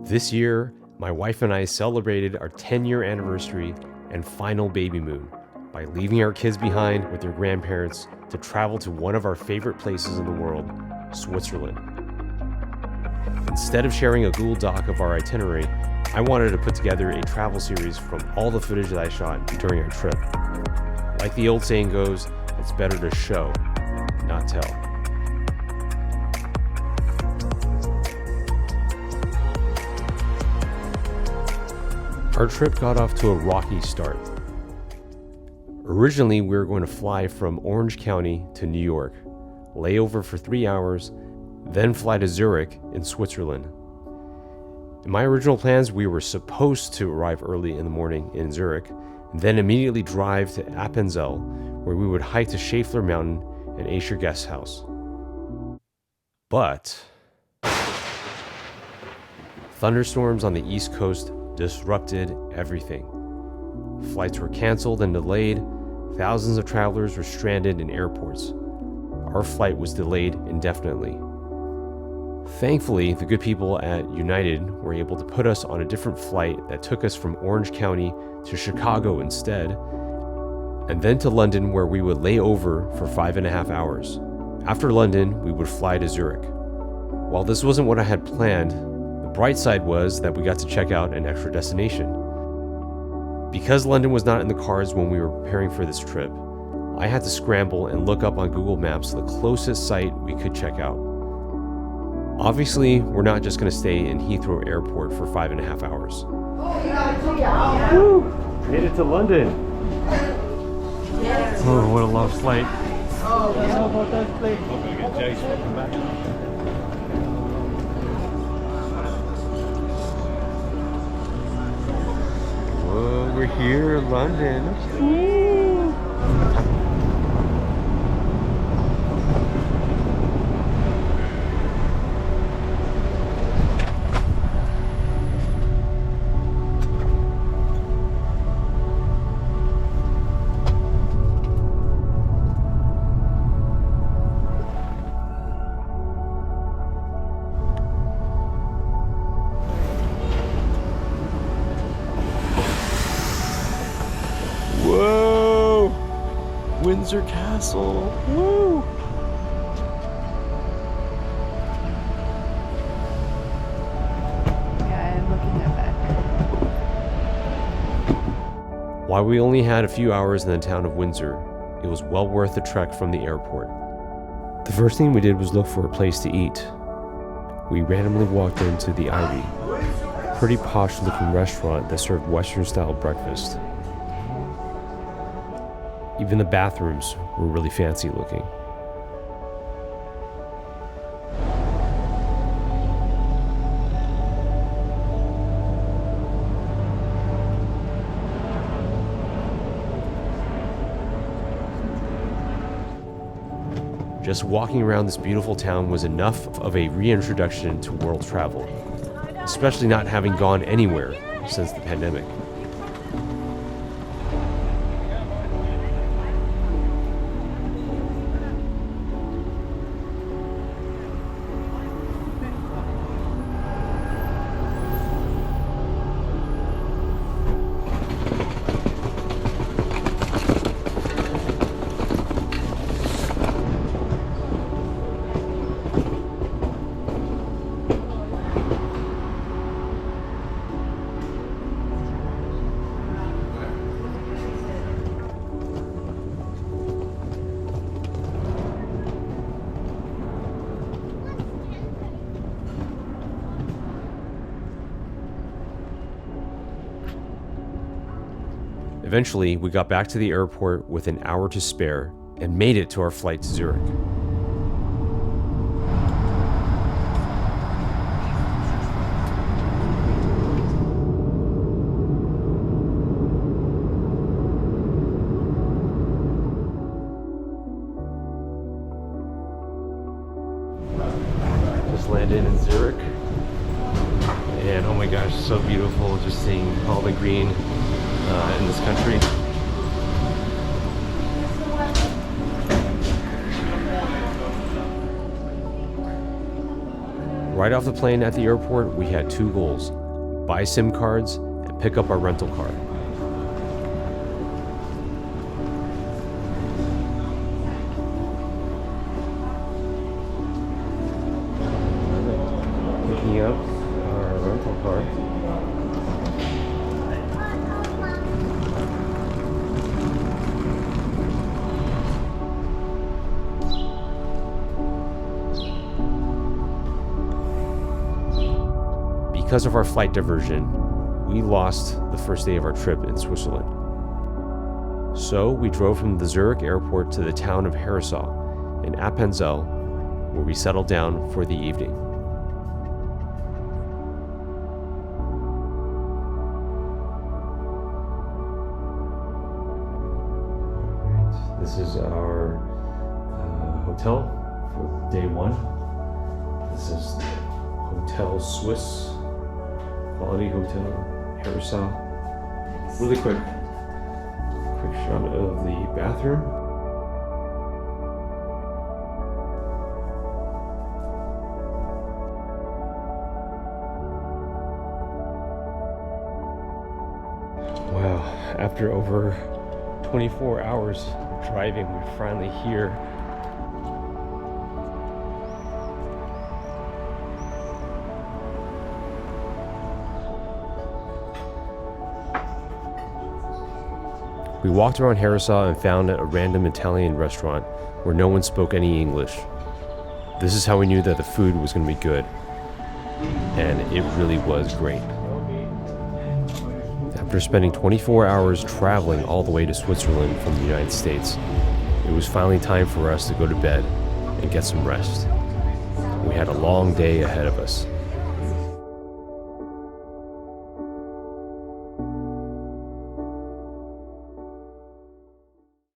This year, my wife and I celebrated our 10-year anniversary and final baby moon by leaving our kids behind with their grandparents to travel to one of our favorite places in the world, Switzerland. Instead of sharing a Google Doc of our itinerary, I wanted to put together a travel series from all the footage that I shot during our trip. Like the old saying goes, it's better to show, not tell. Our trip got off to a rocky start. Originally, we were going to fly from Orange County to New York, lay over for 3 hours, then fly to Zurich in Switzerland. In my original plans, we were supposed to arrive early in the morning in Zurich, and then immediately drive to Appenzell, where we would hike to Schäfler Mountain and Aescher Guest House. But thunderstorms on the East Coast disrupted everything. Flights were canceled and delayed. Thousands of travelers were stranded in airports. Our flight was delayed indefinitely. Thankfully, the good people at United were able to put us on a different flight that took us from Orange County to Chicago instead, and then to London, where we would lay over for 5.5 hours. After London, we would fly to Zurich. While this wasn't what I had planned, the bright side was that we got to check out an extra destination. Because London was not in the cards when we were preparing for this trip, I had to scramble and look up on Google Maps the closest site we could check out. Obviously, we're not just going to stay in Heathrow Airport for 5.5 hours. Woo! Made it to London. Oh, what a long flight. Whoa, we're here in London. Whoa! Windsor Castle! Woo! Yeah, I'm looking at that. While we only had a few hours in the town of Windsor, it was well worth the trek from the airport. The first thing we did was look for a place to eat. We randomly walked into the Ivy, a pretty posh looking restaurant that served Western style breakfast. Even the bathrooms were really fancy looking. Just walking around this beautiful town was enough of a reintroduction to world travel, especially not having gone anywhere since the pandemic. Eventually, we got back to the airport with an hour to spare and made it to our flight to Zurich. Just landed in Zurich, and oh my gosh, so beautiful just seeing all the green in this country. Right off the plane at the airport, we had two goals: buy SIM cards and pick up our rental car. Picking up our rental car. Because of our flight diversion, we lost the first day of our trip in Switzerland. So we drove from the Zurich airport to the town of Herisau in Appenzell, where we settled down for the evening. Alright, this is our hotel for day one. This is the Hotel Swiss. Quality Hotel, Herisau. Really quick shot of the bathroom. Wow, after over 24 hours driving, we're finally here. We walked around Herisau and found a random Italian restaurant where no one spoke any English. This is how we knew that the food was going to be good. And it really was great. After spending 24 hours traveling all the way to Switzerland from the United States, it was finally time for us to go to bed and get some rest. We had a long day ahead of us.